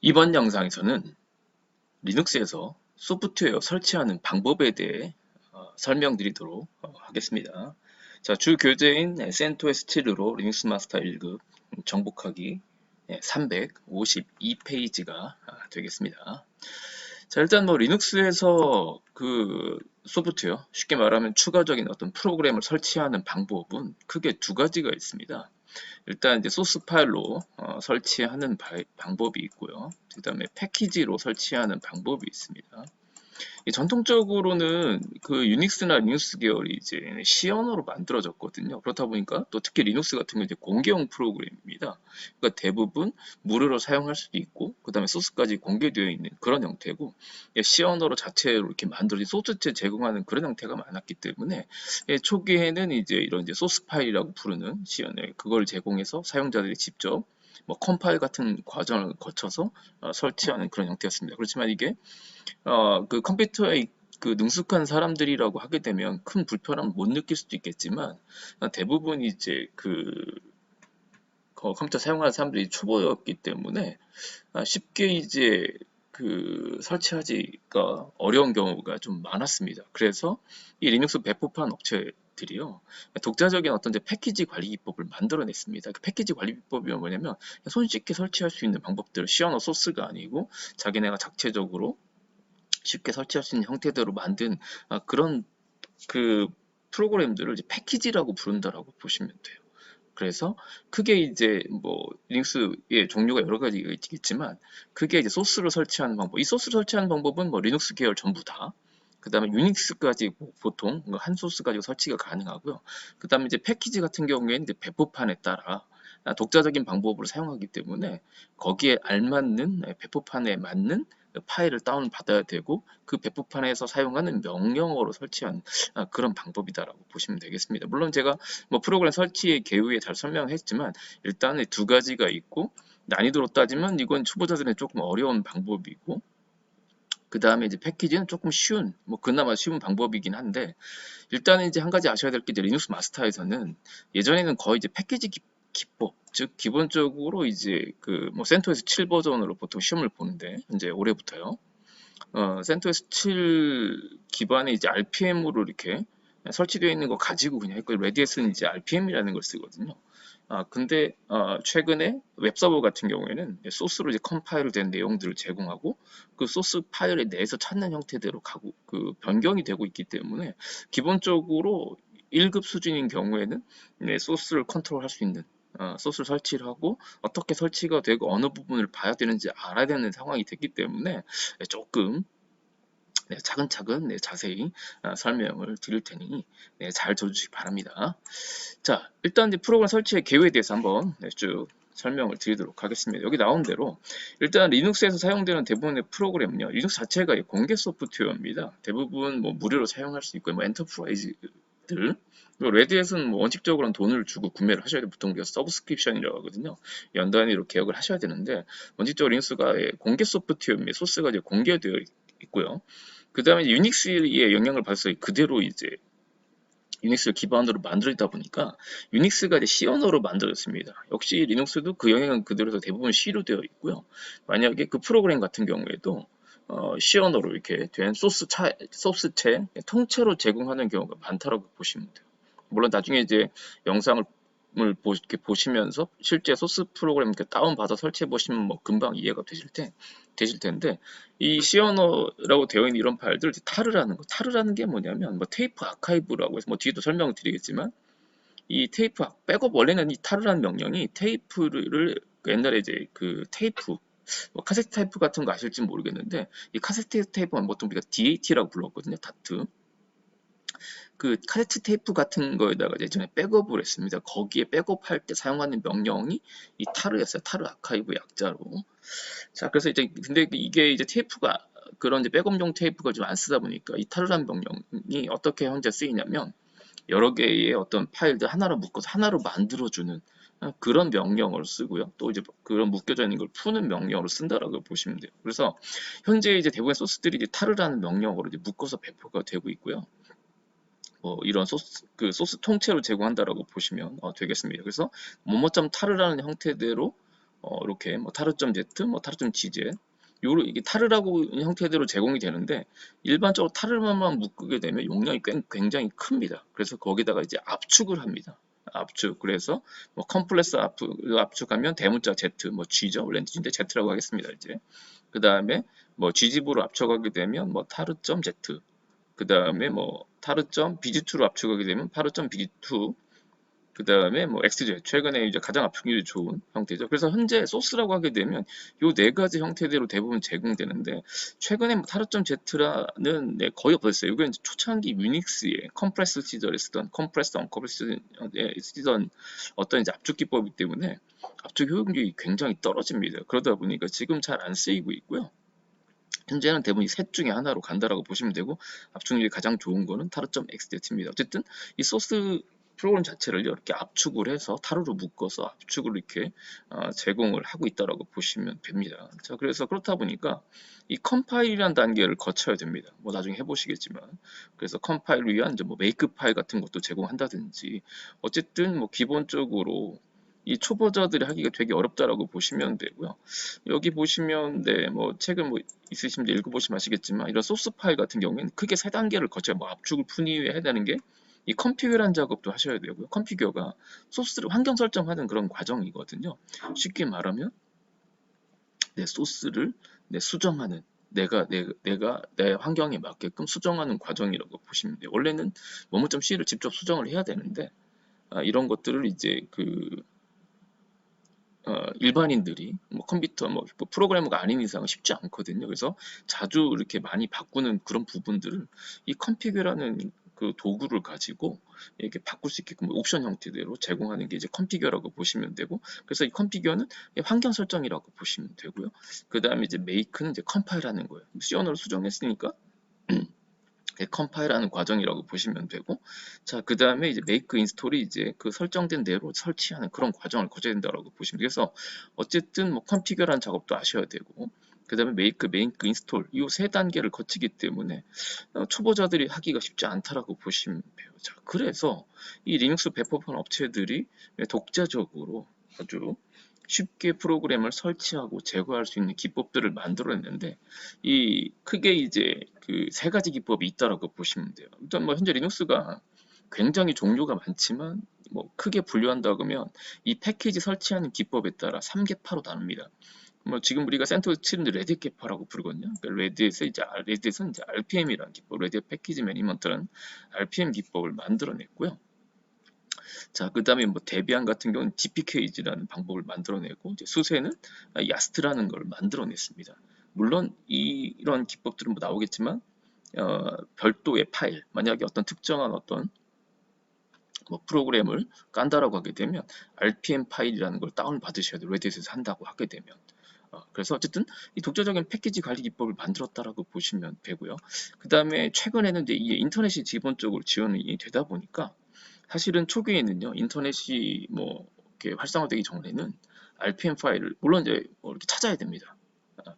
이번 영상에서는 리눅스에서 소프트웨어 설치하는 방법에 대해 설명드리도록 하겠습니다. 자, 주 교재인 CentOS 7으로 리눅스 마스터 1급 정복하기 352페이지가 되겠습니다. 자, 일단 뭐 리눅스에서 그 소프트웨어, 쉽게 말하면 추가적인 어떤 프로그램을 설치하는 방법은 크게 두 가지가 있습니다. 일단 이제 소스 파일로 설치하는 방법이 있고요. 그다음에 패키지로 설치하는 방법이 있습니다. 전통적으로는 그 유닉스나 리눅스 계열이 이제 C 언어로 만들어졌거든요. 그렇다 보니까 또 특히 리눅스 같은 경우 이제 공개형 프로그램입니다. 그러니까 대부분 무료로 사용할 수도 있고, 그 다음에 소스까지 공개되어 있는 그런 형태고, C 언어로 자체로 이렇게 만들어진 소스체 제공하는 그런 형태가 많았기 때문에 초기에는 이제 이런 이제 소스 파일이라고 부르는 C 언어 그걸 제공해서 사용자들이 직접 뭐 컴파일 같은 과정을 거쳐서 설치하는 그런 형태였습니다. 그렇지만 이게 그 컴퓨터에 그 능숙한 사람들이라고 하게 되면 큰 불편함 못 느낄 수도 있겠지만 대부분 이제 그 컴퓨터 사용하는 사람들이 초보였기 때문에 쉽게 이제 그 설치하기가 어려운 경우가 좀 많았습니다. 그래서 이 리눅스 배포판 업체들이요, 독자적인 어떤 이제 패키지 관리 기법을 만들어냈습니다. 그 패키지 관리 기법이 뭐냐면 손쉽게 설치할 수 있는 방법들, 시어너 소스가 아니고 자기네가 자체적으로 쉽게 설치할 수 있는 형태대로 만든 그런 그 프로그램들을 이제 패키지라고 부른다라고 보시면 돼요. 그래서 크게 이제 뭐 리눅스의 종류가 여러 가지가 있겠지만 크게 이제 소스를 설치하는 방법, 이 소스를 설치하는 방법은 뭐 리눅스 계열 전부 다. 그 다음에 유닉스까지 보통 한 소스 가지고 설치가 가능하고요. 그 다음에 이제 패키지 같은 경우에는 이제 배포판에 따라 독자적인 방법으로 사용하기 때문에 거기에 알맞는 배포판에 맞는 파일을 다운 받아야 되고 그 배포판에서 사용하는 명령어로 설치한 그런 방법이다라고 보시면 되겠습니다. 물론 제가 뭐 프로그램 설치의 개요에 잘 설명했지만 일단은 두 가지가 있고 난이도로 따지면 이건 초보자들은 조금 어려운 방법이고 그 다음에 이제 패키지는 조금 쉬운 뭐 그나마 쉬운 방법이긴 한데 일단은 이제 한 가지 아셔야 될 게 이제 리눅스 마스터에서는 예전에는 거의 이제 패키지 기법 즉 기본적으로 이제 그 뭐 센토스 7 버전으로 보통 시험을 보는데 이제 올해부터요. 센토스 7 기반의 이제 RPM으로 이렇게 설치되어 있는 거 가지고 그냥 했고 레디에스는 이제 RPM이라는 걸 쓰거든요. 근데 최근에 웹서버 같은 경우에는 소스로 이제 컴파일 된 내용들을 제공하고 그 소스 파일에 내에서 찾는 형태대로 가고 그 변경이 되고 있기 때문에 기본적으로 1급 수준인 경우에는 소스를 컨트롤할 수 있는 소스를 설치를 하고 어떻게 설치가 되고 어느 부분을 봐야 되는지 알아야 되는 상황이 됐기 때문에 조금 차근차근 자세히 설명을 드릴 테니 잘 들어주시기 바랍니다. 자, 일단 이제 프로그램 설치의 개요에 대해서 한번 쭉 설명을 드리도록 하겠습니다. 여기 나온 대로 일단 리눅스에서 사용되는 대부분의 프로그램은요, 리눅스 자체가 공개 소프트웨어입니다. 대부분 뭐 무료로 사용할 수 있고 뭐 엔터프라이즈들 레드햇은 뭐 원칙적으로는 돈을 주고 구매를 하셔야 돼요. 보통 우리가 서브스크립션이라고 하거든요. 연 단위로 계약을 하셔야 되는데 원칙적으로 리눅스가 공개 소프트웨어입니다. 소스가 이제 공개되어 있고요. 그 다음에 유닉스의 영향을 받아서 그대로 이제 유닉스를 기반으로 만들어지다 보니까 유닉스가 이제 C 언어로 만들어졌습니다. 역시 리눅스도 그 영향은 그대로서 대부분 C로 되어 있고요. 만약에 그 프로그램 같은 경우에도 C 언어로 이렇게 된 소스체 통째로 제공하는 경우가 많다라고 보시면 돼요. 물론 나중에 이제 영상을 이렇게 보시면서 실제 소스 프로그램 이렇게 다운받아 설치해 보시면 뭐 금방 이해가 되실 텐데 이 C 언어라고 되어 있는 이런 파일들 타르라는 거, 타르라는 게 뭐냐면 뭐 테이프 아카이브라고 해서 뭐 뒤에도 설명을 드리겠지만 이 테이프 백업 원래는 이 타르라는 명령이 테이프를 옛날에 이제 그 테이프 뭐 카세트 테이프 같은 거 아실지 모르겠는데 이 카세트 테이프는 보통 우리가 DAT라고 불렀거든요. 다트. 그 카세트 테이프 같은 거에다가 예전에 백업을 했습니다. 거기에 백업할 때 사용하는 명령이 이 타르였어요. 타르 아카이브 약자로. 자, 그래서 이제 근데 이게 이제 테이프가 그런 이제 백업용 테이프가 좀 안 쓰다 보니까 이 타르라는 명령이 어떻게 현재 쓰이냐면 여러 개의 어떤 파일들 하나로 묶어서 하나로 만들어주는 그런 명령어를 쓰고요. 또 이제 그런 묶여져 있는 걸 푸는 명령어로 쓴다라고 보시면 돼요. 그래서 현재 이제 대부분의 소스들이 이제 타르라는 명령어로 이제 묶어서 배포가 되고 있고요. 뭐 이런 소스 통째로 제공한다라고 보시면 되겠습니다. 그래서 뭐뭐점 타르라는 형태대로 이렇게 뭐 타르.z, 뭐 타르.gz 요로 이게 타르라고 형태대로 제공이 되는데 일반적으로 타르만 묶게 되면 용량이 굉장히 큽니다. 그래서 거기다가 이제 압축을 합니다. 압축. 그래서 뭐 컴플렉스 압축하면 대문자 Z, 뭐 G죠. 원래는 G인데 Z라고 하겠습니다. 이제 그 다음에 뭐 G집으로 압축하게 되면 뭐 타르.z. 그 다음에 뭐 타르.bg2로 압축하게 되면 타르.bg2. 그 다음에 뭐 XZ, 최근에 이제 가장 압축률이 좋은 형태죠. 그래서 현재 소스라고 하게 되면 요 네 가지 형태대로 대부분 제공되는데 최근에 뭐 타르.z라는 거의 없었어요. 이건 초창기 유닉스의 컴프레스 시절에 쓰던 컴프레스 언컴프레스에 쓰던 어떤 이제 압축 기법이기 때문에 압축 효용률이 굉장히 떨어집니다. 그러다 보니까 지금 잘 안 쓰이고 있고요. 현재는 대부분 이 셋 중에 하나로 간다라고 보시면 되고 압축률이 가장 좋은 거는 타르.xz입니다. 어쨌든 이 소스 프로그램 자체를 이렇게 압축을 해서 타르로 묶어서 압축을 이렇게 제공을 하고 있다라고 보시면 됩니다. 자, 그래서 그렇다 보니까 이 컴파일이라는 단계를 거쳐야 됩니다. 뭐 나중에 해보시겠지만 그래서 컴파일을 위한 이제 뭐 메이크 파일 같은 것도 제공한다든지 어쨌든 뭐 기본적으로 이 초보자들이 하기가 되게 어렵다라고 보시면 되고요. 여기 보시면 뭐 책을 뭐 있으시면 읽어보시면 아시겠지만 이런 소스 파일 같은 경우에는 크게 세 단계를 거쳐야 뭐 압축을 푼 이후에 해야 되는 게 이 컨피규어라는 작업도 하셔야 되고요. 컨피규어가 소스를 환경 설정하는 그런 과정이거든요. 쉽게 말하면 내 소스를 수정하는 내가 내 환경에 맞게끔 수정하는 과정이라고 보시면 돼요. 원래는 모모.c를 직접 수정을 해야 되는데 이런 것들을 이제 일반인들이 뭐 컴퓨터 뭐 프로그래머가 아닌 이상은 쉽지 않거든요. 그래서 자주 이렇게 많이 바꾸는 그런 부분들을 이 컨피규어라는 그 도구를 가지고 이렇게 바꿀 수 있게끔 옵션 형태대로 제공하는 게 이제 컨피규어라고 보시면 되고, 그래서 이 컨피규어는 환경 설정이라고 보시면 되고요. 그 다음에 이제 메이크는 이제 컴파일하는 거예요. C 언어로 수정했으니까 컴파일하는 과정이라고 보시면 되고, 자, 그 다음에 이제 메이크 인스톨이 이제 그 설정된 대로 설치하는 그런 과정을 거쳐야 된다고 보시면 돼요. 그래서 어쨌든 뭐 컨피규어라는 작업도 아셔야 되고, 그 다음에 메이크 인스톨 이 세 단계를 거치기 때문에 초보자들이 하기가 쉽지 않다라고 보시면 돼요. 자, 그래서 이 리눅스 배포판 업체들이 독자적으로 아주 쉽게 프로그램을 설치하고 제거할 수 있는 기법들을 만들어냈는데, 이 크게 이제 그 세 가지 기법이 있다라고 보시면 돼요. 일단 뭐 현재 리눅스가 굉장히 종류가 많지만 뭐 크게 분류한다고 하면 이 패키지 설치하는 기법에 따라 3계파로 나눕니다. 뭐 지금 우리가 센터에서 치는데 레딧 계파라고 부르거든요. 그러니까 레딧은 이제 RPM이라는 기법, 레딧 패키지 매니지먼트라는 RPM 기법을 만들어냈고요. 자, 그 다음에 뭐 데비안 같은 경우는 DPKG라는 방법을 만들어내고, 이제 수세는 야스트라는 걸 만들어냈습니다. 물론 이런 기법들은 뭐 나오겠지만 별도의 파일, 만약에 어떤 특정한 어떤 뭐 프로그램을 깐다라고 하게 되면 RPM 파일이라는 걸 다운을 받으셔야 돼요. 레딧에서 한다고 하게 되면. 그래서 어쨌든 이 독자적인 패키지 관리 기법을 만들었다라고 보시면 되고요. 그 다음에 최근에는 이제 이 인터넷이 기본적으로 지원이 되다 보니까 사실은 초기에는요, 인터넷이 뭐 이렇게 활성화되기 전에는 RPM 파일을 물론 이제 뭐 이렇게 찾아야 됩니다.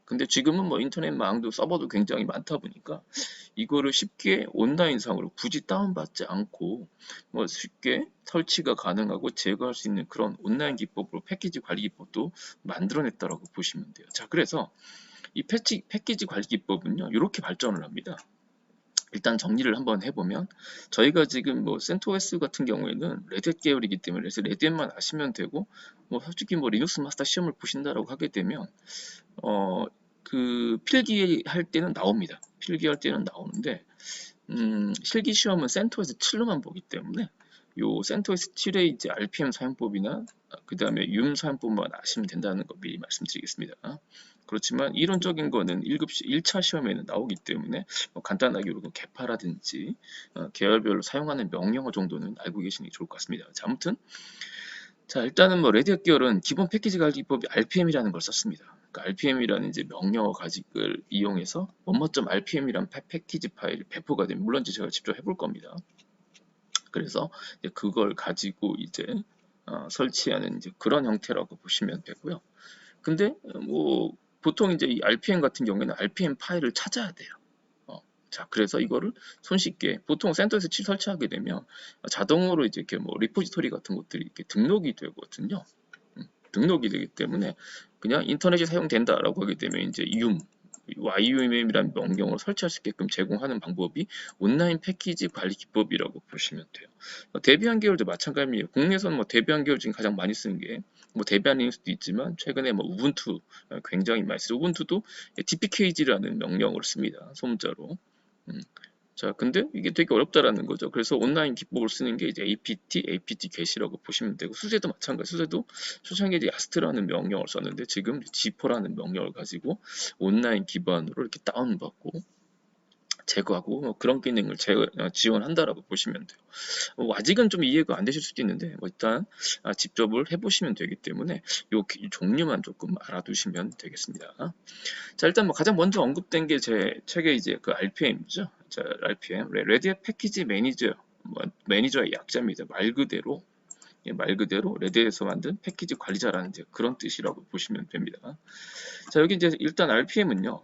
근데 지금은 뭐 인터넷망도 서버도 굉장히 많다 보니까 이거를 쉽게 온라인상으로 굳이 다운받지 않고 뭐 쉽게 설치가 가능하고 제거할 수 있는 그런 온라인 기법으로 패키지 관리 기법도 만들어냈다라고 보시면 돼요. 자, 그래서 이 패키지 관리 기법은요, 이렇게 발전을 합니다. 일단 정리를 한번 해보면 저희가 지금 뭐 센토스 같은 경우에는 레딧 계열이기 때문에 그래서 레딧만 아시면 되고, 뭐 솔직히 뭐 리눅스 마스터 시험을 보신다라고 하게 되면 그 필기할 때는 나옵니다. 필기할 때는 나오는데 실기 시험은 센토스 7로만 보기 때문에 요 센토스 7의 이제 RPM 사용법이나 그 다음에 사용법만 아시면 된다는 거 미리 말씀드리겠습니다. 그렇지만 이론적인 거는 1차 시험에는 나오기 때문에 뭐 간단하게 이런 개파라든지 계열별로 사용하는 명령어 정도는 알고 계시는 게 좋을 것 같습니다. 자, 아무튼 자, 일단은 뭐 레딧 계열은 기본 패키지 관리법이 RPM이라는 걸 썼습니다. 그러니까 RPM이라는 이제 명령어 가직을 이용해서 뭐뭐.rpm이란 패키지 파일이 배포가 되면, 물론 제가 직접 해볼 겁니다. 그래서 이제 그걸 가지고 이제 설치하는 이제 그런 형태라고 보시면 되고요. 근데 뭐 보통 이제 이 RPM 같은 경우에는 RPM 파일을 찾아야 돼요. 자, 그래서 이거를 손쉽게 보통 센터에서 설치하게 되면 자동으로 이제 이렇게 뭐 리포지토리 같은 것들이 이렇게 등록이 되거든요. 등록이 되기 때문에 그냥 인터넷이 사용된다라고 하게 되면 이제 YUM이라는 명령을 설치할 수 있게끔 제공하는 방법이 온라인 패키지 관리 기법이라고 보시면 돼요. 데비안 계열도 마찬가지입니다. 국내에서는 뭐 데비안 계열 중에 가장 많이 쓰는 게 뭐 데비안 리눅스도 있지만 최근에 뭐 우분투 굉장히 많이 쓰고 우분투도 dpkg라는 명령을 씁니다. 소문자로. 자, 근데 이게 되게 어렵다라는 거죠. 그래서 온라인 기법을 쓰는 게 이제 apt get이라고 보시면 되고, 수제도 마찬가지. 수제도 초창기에 이제 야스트라는 명령을 썼는데 지금 g4라는 명령을 가지고 온라인 기반으로 이렇게 다운받고 제거하고 뭐 그런 기능을 지원한다라고 보시면 돼요. 아직은 좀 이해가 안 되실 수도 있는데 뭐 일단 직접을 해보시면 되기 때문에 요 종류만 조금 알아두시면 되겠습니다. 자, 일단 뭐 가장 먼저 언급된 게 제 책에 이제 그 RPM이죠. 자, RPM, 레드햇 패키지 매니저, 매니저의 약자입니다. 말 그대로 레드햇에서 만든 패키지 관리자라는 이제 그런 뜻이라고 보시면 됩니다. 자, 여기 이제 일단 RPM은요,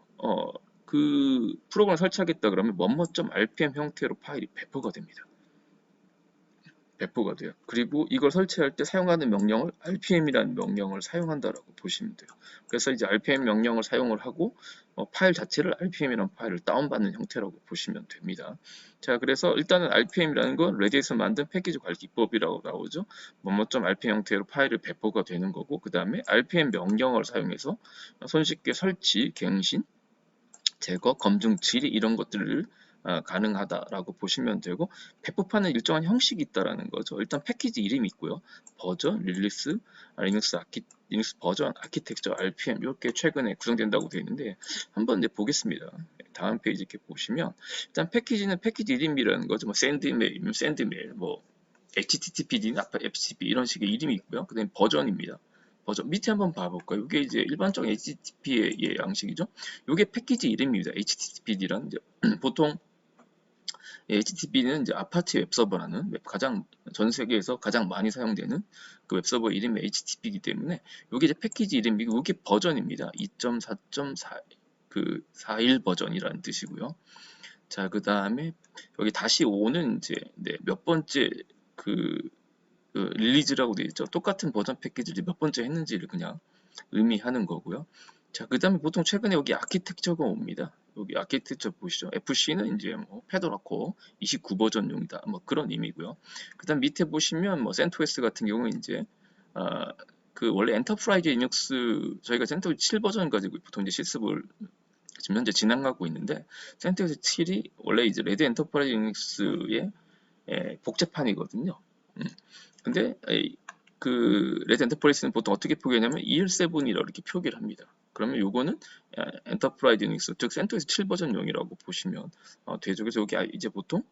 그 프로그램을 설치하겠다 그러면 뭐뭐.rpm 형태로 파일이 배포가 됩니다. 배포가 돼요. 그리고 이걸 설치할 때 사용하는 명령을 rpm이라는 명령을 사용한다라고 보시면 돼요. 그래서 이제 rpm 명령을 사용을 하고 파일 자체를 rpm이라는 파일을 다운받는 형태라고 보시면 됩니다. 자, 그래서 일단은 rpm이라는 건 레디에서 만든 패키지 관리 기법이라고 나오죠. 뭐뭐.rpm 형태로 파일을 배포가 되는 거고, 그 다음에 rpm 명령을 사용해서 손쉽게 설치, 갱신, 제거, 검증, 질의 이런 것들을 가능하다라고 보시면 되고, 배포판은 일정한 형식이 있다라는 거죠. 일단 패키지 이름이 있고요. 버전, 릴리스, 리눅스 버전, 아키텍처, RPM 이렇게 최근에 구성된다고 되어 있는데 한번 이제 보겠습니다. 다음 페이지 이렇게 보시면 일단 패키지는 패키지 이름이라는 거죠. 뭐 샌드메일, 뭐 HTTPD나 FTP 이런 식의 이름이 있고요. 그다음에 버전입니다. 버전 밑에 한번 봐볼까요? 이게 이제 일반적인 HTTP의 양식이죠. 이게 패키지 이름입니다. HTTPD라는 이제 보통 HTTP는 이제 아파치 웹서버라는 가장 전 세계에서 가장 많이 사용되는 그 웹서버 이름이 HTTP이기 때문에 이게 이제 패키지 이름이고 이게 버전입니다. 2.4.4 그 41 버전이라는 뜻이고요. 자, 그 다음에 여기 다시 5는 이제 몇 번째 그 릴리즈라고 되어 있죠. 똑같은 버전 패키지를 몇 번째 했는지를 그냥 의미하는 거고요. 자, 그 다음에 보통 최근에 여기 아키텍처가 옵니다. 여기 아키텍처 보시죠. FC는 이제 뭐 페도라 코어 29 버전용이다. 뭐 그런 의미고요. 그 다음 밑에 보시면 뭐 센토스 같은 경우는 이제 그 원래 엔터프라이즈 리눅스 저희가 센토스 7 버전 가지고 보통 이제 실습을 지금 현재 진행하고 있는데 센토스 7이 원래 이제 레드 엔터프라이즈 리눅스의 복제판이거든요. 근데 그 레드 엔터프라이즈는 보통 어떻게 표기하냐면 EL7이라고 이렇게 표기를 합니다. 그러면 요거는 엔터프라이즈 리눅스 즉 센토스 7 버전용이라고 보시면 되죠. 그래서 여기 이제 보통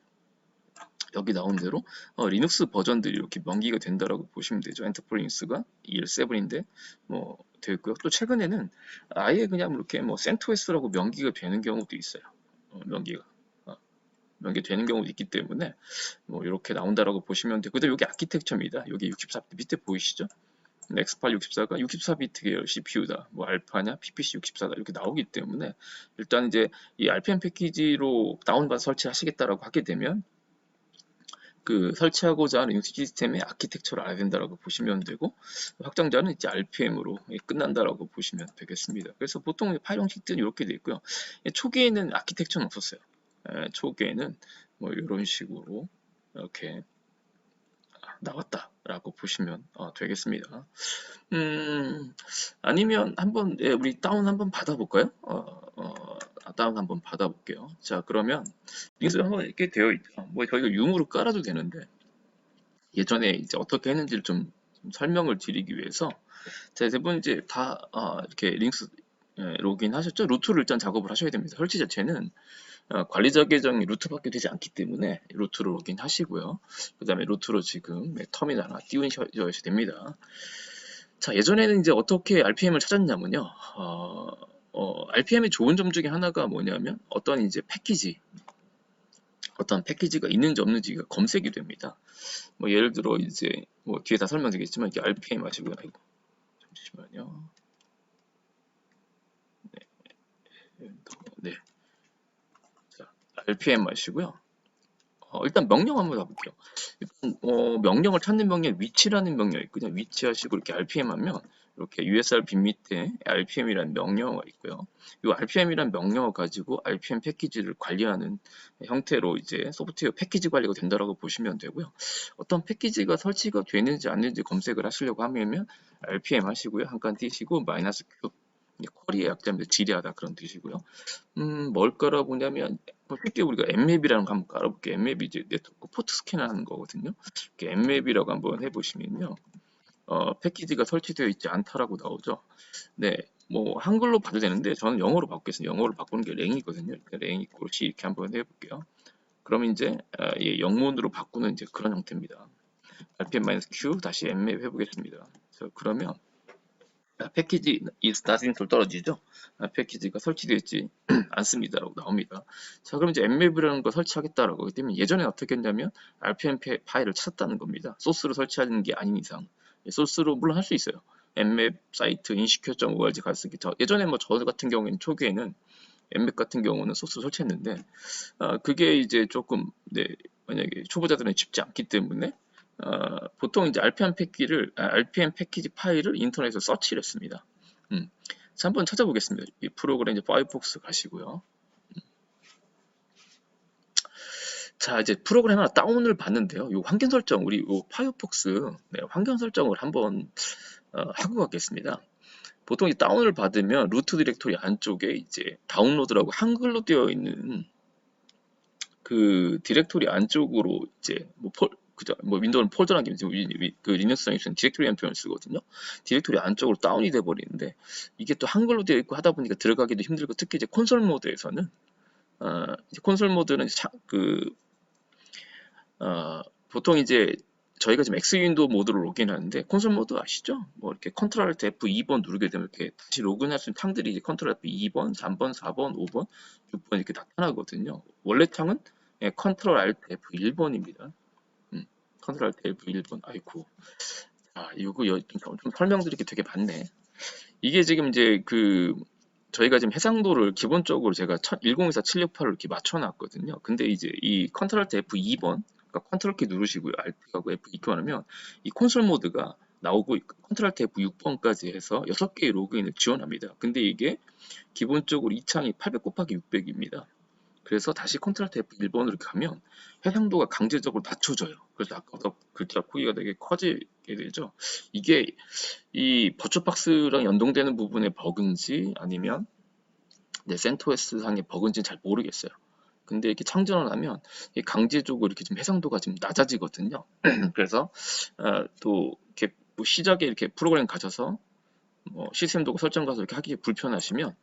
여기 나온 대로 리눅스 버전들이 이렇게 명기가 된다라고 보시면 되죠. 엔터프라이즈가 EL7인데 뭐 되고요. 또 최근에는 아예 그냥 이렇게 뭐 센토스라고 명기가 되는 경우도 있어요. 명기되는 경우도 있기 때문에 뭐 이렇게 나온다라고 보시면 되고, 그다음 여기 아키텍처입니다. 여기 64비트 밑에 보이시죠? X8 64가 64비트 계열 CPU다, 뭐 알파냐, PPC 64다 이렇게 나오기 때문에 일단 이제 이 RPM 패키지로 다운받아 설치하시겠다라고 하게 되면 그 설치하고자 하는 리눅스 시스템의 아키텍처를 알아야 된다라고 보시면 되고, 확장자는 이제 RPM으로 끝난다라고 보시면 되겠습니다. 그래서 보통 파일 형식들은 이렇게 되어 있고요. 초기에는 아키텍처는 없었어요. 초기에는 뭐 이런 식으로 이렇게 나왔다라고 보시면 되겠습니다. 아니면 한번 우리 다운 한번 받아볼까요? 다운 한번 받아볼게요. 자, 그러면 링스 한번 이렇게 되어 있죠. 뭐 저희가 융으로 깔아도 되는데 예전에 이제 어떻게 했는지를 좀 설명을 드리기 위해서 자, 대부분 이제 다 이렇게 링스 로그인 하셨죠? 루트를 일단 작업을 하셔야 됩니다. 설치 자체는 관리자 계정이 루트밖에 되지 않기 때문에 루트로 로그인 하시고요. 그 다음에 루트로 지금 터미널 하나 띄우셔야 됩니다. 자, 예전에는 이제 어떻게 RPM을 찾았냐면요. RPM의 좋은 점 중에 하나가 뭐냐면 어떤 패키지가 있는지 없는지가 검색이 됩니다. 뭐 예를 들어 이제 뭐 뒤에 다 설명드리겠지만 이렇게 RPM 하시고요. 아이고, 잠시만요. 네. 자, RPM 하시고요. 일단 명령 한번 가볼게요. 일단 명령을 찾는 명령 위치라는 명령이 있거든요. 위치하시고 이렇게 RPM 하면 이렇게 USRP 밑에 RPM이라는 명령어가 있고요. 이 RPM이라는 명령어 가지고 RPM 패키지를 관리하는 형태로 이제 소프트웨어 패키지 관리가 된다라고 보시면 되고요. 어떤 패키지가 설치가 되는지 안 되는지 검색을 하시려고 하면 RPM 하시고요. 한 칸 띄시고 마이너스 q 쿼리의 약자입니다. 지리하다 그런 뜻이고요. 뭘 깔아보냐면 쉽게 우리가 엠맵이라는 거 한번 깔아볼게요. 엠맵이 이제 네트워크 포트 스캔하는 거거든요. 이렇게 엠맵이라고 한번 해보시면요. 패키지가 설치되어 있지 않다라고 나오죠. 네, 뭐 한글로 봐도 되는데 저는 영어로 바꾸겠습니다. 영어로 바꾸는 게 랭이거든요. 이렇게 랭이 꼴시 이렇게 한번 해볼게요. 그럼 이제 예, 영문으로 바꾸는 이제 그런 형태입니다. rpm-q 다시 emmap 해보겠습니다. 그러면 패키지 is not installed 떨어지죠. 패키지가 설치되어 있지 않습니다라고 나옵니다. 자, 그럼 이제 emmap이라는 거 설치하겠다라고 하기 때문에 예전에 어떻게 했냐면 rpm 파일을 찾았다는 겁니다. 소스로 설치하는 게 아닌 이상 소스로 물론 할 수 있어요. emmap 사이트 insecure.org 갔을 때 예전에 뭐 저 같은 경우에는 초기에는 emmap 같은 경우는 소스 설치했는데 그게 이제 조금 네, 만약에 초보자들은 쉽지 않기 때문에 보통 이제 RPM 패키지 파일을 인터넷에서 서치를 했습니다. 자, 한번 찾아보겠습니다. 이 프로그램 이제 파이어폭스 가시고요. 자, 이제 프로그램 하나 다운을 받는데요. 이 환경 설정, 우리 이 파이어폭스 네, 환경 설정을 한번 하고 가겠습니다. 보통 이 다운을 받으면 루트 디렉토리 안쪽에 이제 다운로드라고 한글로 되어 있는 그 디렉토리 안쪽으로 이제 뭐 윈도우는 폴더라는 게 그 리눅스상에서는 디렉토리라는 표현을 쓰거든요. 디렉토리 안쪽으로 다운이 돼 버리는데 이게 또 한글로 되어 있고 하다 보니까 들어가기도 힘들고 특히 이제 콘솔 모드에서는 이제 콘솔 모드는 보통 이제 저희가 지금 X 윈도우 모드로 로그인하는데 콘솔 모드 아시죠? 뭐 이렇게 컨트롤 Alt F2번 누르게 되면 이렇게 다시 로그인할 수 있는 창들이 이제 컨트롤 F2번, 3번, 4번, 5번, 6번 이렇게 나타나거든요. 원래 창은 컨트롤 Alt F1번입니다. 컨트롤 Alt F1번. 아이고. 이거 좀 설명드릴 게 되게 많네. 이게 지금 이제 저희가 지금 해상도를 기본적으로 제가 1024, 768로 이렇게 맞춰놨거든요. 근데 이제 이 컨트롤 Alt F2번, 그러니까 컨트롤 키 누르시고요. Alt하고 F2키 하면 이 콘솔 모드가 나오고 컨트롤 Alt F6번까지 해서 6개의 로그인을 지원합니다. 근데 이게 기본적으로 이 창이 800 곱하기 600입니다. 그래서 다시 컨트롤 F1번으로 가면 해상도가 강제적으로 낮춰져요. 그래서 아까보다 글자 크기가 되게 커지게 되죠. 이게 이 버추박스랑 연동되는 부분의 버그인지 아니면 CentOS 상의 버그인지는 잘 모르겠어요. 근데 이렇게 창전을 하면 강제적으로 이렇게 좀 해상도가 좀 낮아지거든요. 그래서 또 이렇게 뭐 시작에 이렇게 프로그램 가셔서 뭐 시스템 도구 설정 가서 이렇게 하기 불편하시면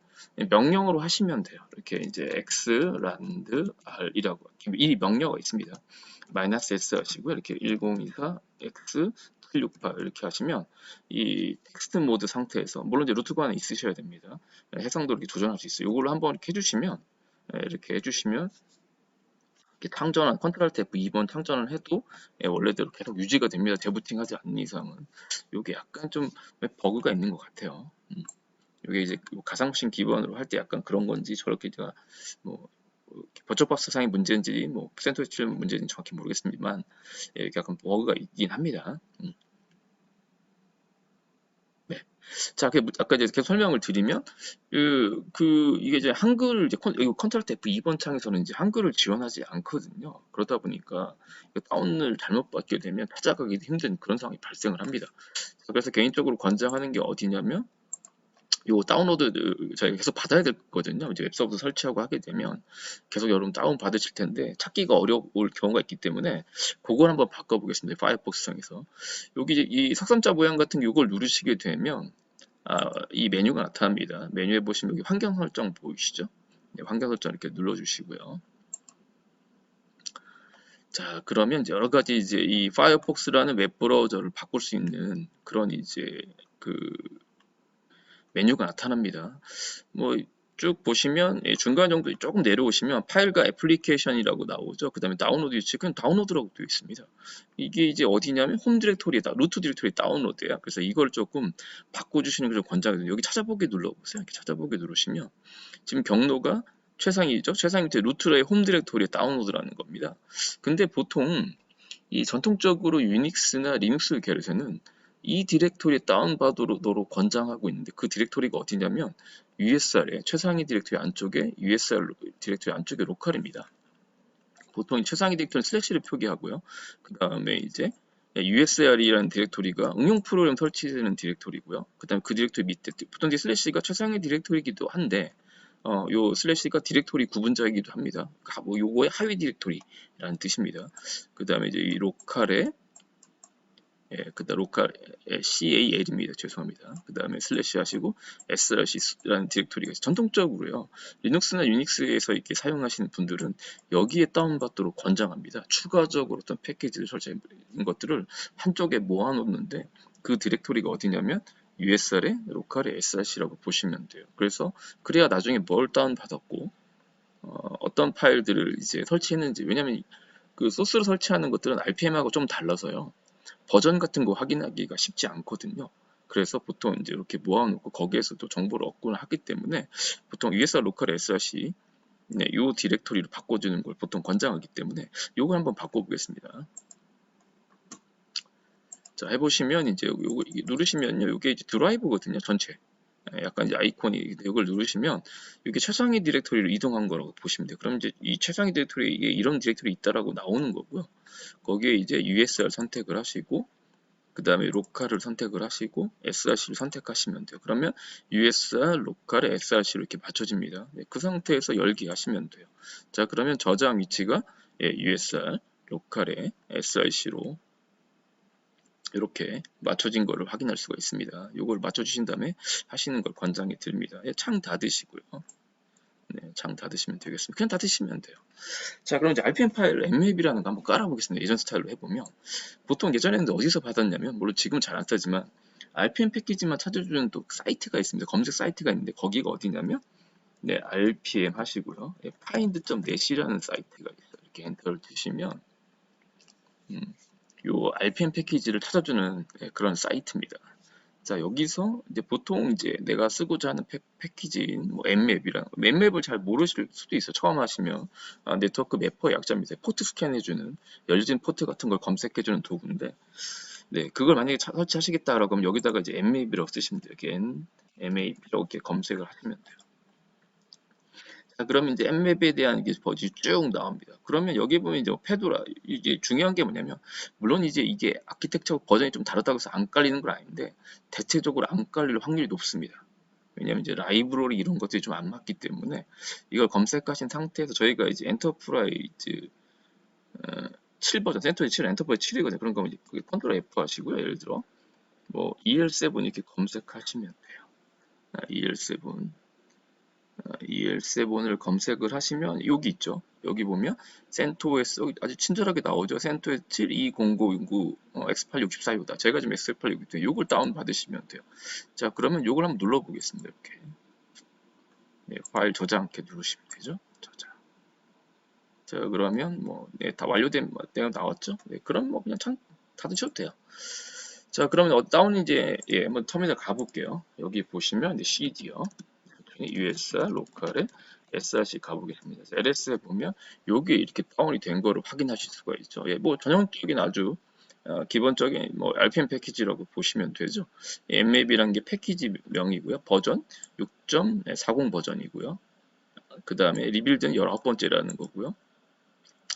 명령어로 하시면 돼요. 이렇게 이제 x rand r이라고 이 명령어가 있습니다. 마이너스 s 하시고요. 이렇게 1024 x 768 이렇게 하시면 이 텍스트 모드 상태에서 물론 이제 루트 관에 있으셔야 됩니다. 해상도 이렇게 조정할 수 있어요. 이걸로 한번 이렇게 해주시면 이렇게 해주시면 창전한 컨트롤 F2번 창전을 해도 원래대로 계속 유지가 됩니다. 재부팅하지 않는 이상은 이게 약간 좀 버그가 있는 것 같아요. 이게 이제 가상머신 기반으로 할 때 약간 그런 건지 저렇게 제가 뭐 버처박스 상의 문제인지 뭐 센터스 문제인지 정확히 모르겠습니다만 이렇게 약간 버그가 있긴 합니다. 네. 자, 아까 이제 계속 설명을 드리면 이게 이제 한글 이제 컨트롤 F2번 창에서는 이제 한글을 지원하지 않거든요. 그러다 보니까 다운을 잘못 받게 되면 찾아가기도 힘든 그런 상황이 발생을 합니다. 그래서 개인적으로 권장하는 게 어디냐면 요 다운로드 저희가 계속 받아야 되거든요. 이제 웹서버 설치하고 하게 되면 계속 여러분 다운 받으실 텐데 찾기가 어려울 경우가 있기 때문에 그걸 한번 바꿔보겠습니다. 파이어폭스 상에서 여기 이 석삼자 모양 같은 이걸 누르시게 되면 이 메뉴가 나타납니다. 메뉴에 보시면 여기 환경 설정 보이시죠? 네, 환경 설정 이렇게 눌러주시고요. 자, 그러면 이제 여러 가지 이제 이 파이어폭스라는 웹 브라우저를 바꿀 수 있는 그런 이제 메뉴가 나타납니다. 뭐 쭉 보시면 중간 정도 조금 내려오시면 파일과 애플리케이션이라고 나오죠. 그 다음에 다운로드 위치 그냥 다운로드라고 되어 있습니다. 이게 이제 어디냐면 홈 디렉토리에다 루트 디렉토리 다운로드야. 그래서 이걸 조금 바꿔주시는 걸 좀 권장해요. 여기 찾아보기 눌러보세요. 이렇게 찾아보기 누르시면 지금 경로가 최상위죠. 최상 밑에 루트의 홈 디렉토리에 다운로드라는 겁니다. 근데 보통 이 전통적으로 유닉스나 리눅스 계열에서는 이 디렉토리에 다운받도록 권장하고 있는데 그 디렉토리가 어디냐면 USR의 최상위 디렉토리 안쪽에 USR 디렉토리 안쪽에 로컬입니다. 보통 이 최상위 디렉토리는 슬래시를 표기하고요. 그 다음에 이제 USR이라는 디렉토리가 응용 프로그램 설치되는 디렉토리고요. 그 다음에 그 디렉토리 밑에 보통 이제 슬래시가 최상위 디렉토리이기도 한데 요 슬래시가 디렉토리 구분자이기도 합니다. 뭐 요거의 하위 디렉토리라는 뜻입니다. 그 다음에 이제 이 로컬에 그다음 로컬 CAL입니다. 죄송합니다. 그 다음에 슬래시 하시고 src라는 디렉토리가 전통적으로요. 리눅스나 유닉스에서 이렇게 사용하시는 분들은 여기에 다운받도록 권장합니다. 추가적으로 어떤 패키지를 설치한 것들을 한쪽에 모아놓는데 그 디렉토리가 어디냐면 USR의 로컬의 src라고 보시면 돼요. 그래서 그래야 나중에 뭘 다운받았고 어떤 파일들을 이제 설치했는지 왜냐면 그 소스로 설치하는 것들은 RPM하고 좀 달라서요. 버전 같은 거 확인하기가 쉽지 않거든요. 그래서 보통 이제 이렇게 모아놓고 거기에서 또 정보를 얻곤 하기 때문에 보통 USR 로컬 src 이 디렉토리로 바꿔주는 걸 보통 권장하기 때문에 이걸 한번 바꿔보겠습니다. 자 해보시면 이제 요거 누르시면요, 이게 이제 드라이브거든요, 전체. 약간 이제 아이콘이 이걸 누르시면 이게 최상위 디렉토리로 이동한 거라고 보시면 돼요. 그럼 이제 이 최상위 디렉토리에 이런 디렉토리 있다라고 나오는 거고요. 거기에 이제 USR 선택을 하시고 그 다음에 로컬을 선택을 하시고 src를 선택하시면 돼요. 그러면 USR 로컬에 src로 이렇게 맞춰집니다. 그 상태에서 열기 하시면 돼요. 자 그러면 저장 위치가 USR 로컬에 src로 이렇게 맞춰진 거를 확인할 수가 있습니다. 이걸 맞춰주신 다음에 하시는 걸 권장해 드립니다. 창 닫으시고요. 네, 창 닫으시면 되겠습니다. 그냥 닫으시면 돼요. 자, 그럼 이제 RPM 파일 mmap이라는 거 한번 깔아보겠습니다. 예전 스타일로 해보면 보통 예전에는 어디서 받았냐면 물론 지금 잘 안 쓰지만 RPM 패키지만 찾아주는 또 사이트가 있습니다. 검색 사이트가 있는데 거기가 어디냐면 네, RPM 하시고요. find.net이라는 사이트가 있어요. 이렇게 엔터를 주시면 요 RPM 패키지를 찾아주는 그런 사이트입니다. 자 여기서 이제 보통 이제 내가 쓰고자 하는 패키지인 뭐 mmap이랑 mmap을 잘 모르실 수도 있어요. 처음 하시면 네트워크 매퍼의 약자입니다. 포트 스캔해주는 열린 포트 같은 걸 검색해주는 도구인데 네 그걸 만약에 설치하시겠다라고 하면 여기다가 이제 mmap이라고 쓰시면 돼요. mmap이라고 이렇게 검색을 하시면 돼요. 자, 그러면 이제 mmap에 대한 이게 버전이 쭉 나옵니다. 그러면 여기 보면 이제 페도라 이게 중요한 게 뭐냐면 물론 이제 이게 아키텍처 버전이 좀 다르다고 해서 안 깔리는 건 아닌데 대체적으로 안 깔릴 확률이 높습니다. 왜냐면 이제 라이브러리 이런 것들이 좀 안 맞기 때문에 이걸 검색하신 상태에서 저희가 이제 엔터프라이즈 7 버전, 센터지 7, 엔터프라이즈 7이거든요. 그런 거면 이제 컨트롤 F 하시고요. 예를 들어 뭐 EL7 이렇게 검색하시면 돼요. EL7 EL7을 검색을 하시면 여기 있죠. 여기 보면 CentOS 아주 친절하게 나오죠. CentOS 72009 X864U다. 제가 지금 X864 이걸 다운 받으시면 돼요. 자 그러면 이걸 한번 눌러 보겠습니다. 이렇게 네, 파일 저장 이렇게 누르시면 되죠. 저장. 자 그러면 뭐 네, 다 완료된 내용 나왔죠. 네, 그럼 뭐 그냥 창 닫으셔도 돼요. 자 그러면 다운 이제 한번 터미널 가볼게요. 여기 보시면 이제 CD요. USR 로컬에 src 가보겠습니다. LS에 보면 요게 이렇게 다운이 된 거를 확인하실 수가 있죠. 뭐 전형적인 아주 기본적인 뭐 RPM 패키지라고 보시면 되죠. mmap이라는 게 패키지 명이고요. 버전 6.40 버전이고요. 그 다음에 리빌드는 19번째라는 거고요.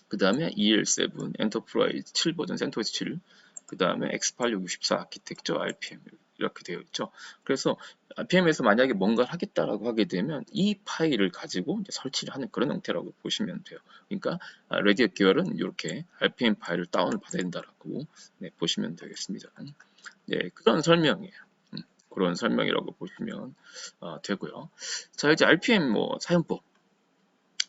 그 다음에 EL7 엔터프라이즈 7 버전 센토스 7, 그 다음에 X8664 아키텍처 RPM 이렇게 되어 있죠. 그래서 RPM에서 만약에 뭔가를 하겠다라고 하게 되면 이 파일을 가지고 이제 설치를 하는 그런 형태라고 보시면 돼요. 그러니까 레디엇 계열은 이렇게 RPM 파일을 다운을 받아야 된다라고 보시면 되겠습니다. 네, 그런 설명이에요. 그런 설명이라고 보시면 되고요. 자, 이제 RPM 뭐 사용법.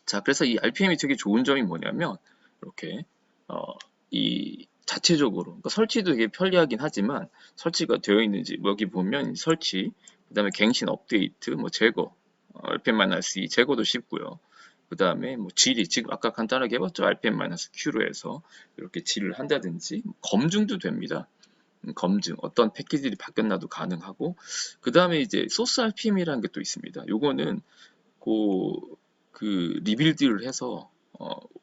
자, 그래서 이 RPM이 되게 좋은 점이 뭐냐면 이렇게 이 자체적으로 그러니까 설치도 되게 편리하긴 하지만 설치가 되어 있는지 여기 보면 설치, 그다음에 갱신 업데이트, 뭐 제거, RPM-C 제거도 쉽고요. 그다음에 뭐 질이 지금 아까 간단하게 해봤죠. RPM-Q로 해서 이렇게 질을 한다든지 검증도 됩니다. 검증 어떤 패키지들이 바뀌었나도 가능하고 그다음에 이제 소스 RPM이라는 게 또 있습니다. 요거는 그 리빌드를 해서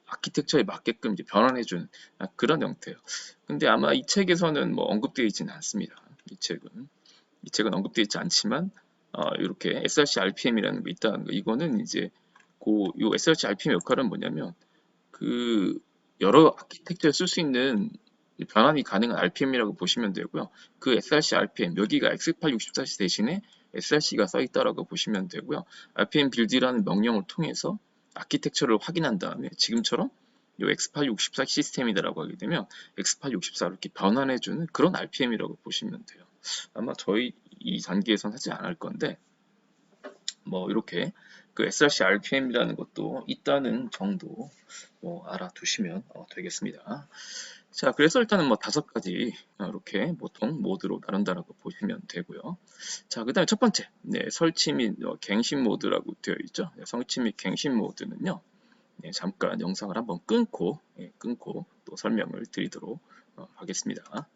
아키텍처에 맞게끔 이제 변환해준 그런 형태예요. 근데 아마 이 책에서는 뭐 언급되어 있지는 않습니다. 이 책은 언급되어 있지 않지만 이렇게 SRC RPM이라는 게 있다는 거. 이거는 이제 요 SRC RPM 역할은 뭐냐면 그 여러 아키텍처에 쓸 수 있는 변환이 가능한 RPM이라고 보시면 되고요. 그 SRC RPM 여기가 X864 대신에 SRC가 써 있다라고 보시면 되고요. RPM 빌드라는 명령을 통해서 아키텍처를 확인한 다음에 지금처럼 요 X864 시스템이다라고 하게 되면 X864로 이렇게 변환해주는 그런 RPM이라고 보시면 돼요. 아마 저희 이 단계에선 하지 않을 건데 뭐 이렇게 그 SRC RPM이라는 것도 있다는 정도 뭐 알아두시면 되겠습니다. 자, 그래서 일단은 뭐 5가지 이렇게 보통 모드로 나눈다라고 보시면 되고요. 자, 그 다음에 첫 번째, 네, 설치 및 갱신 모드라고 되어 있죠. 네, 설치 및 갱신 모드는요. 네, 잠깐 영상을 한번 끊고 또 설명을 드리도록 하겠습니다.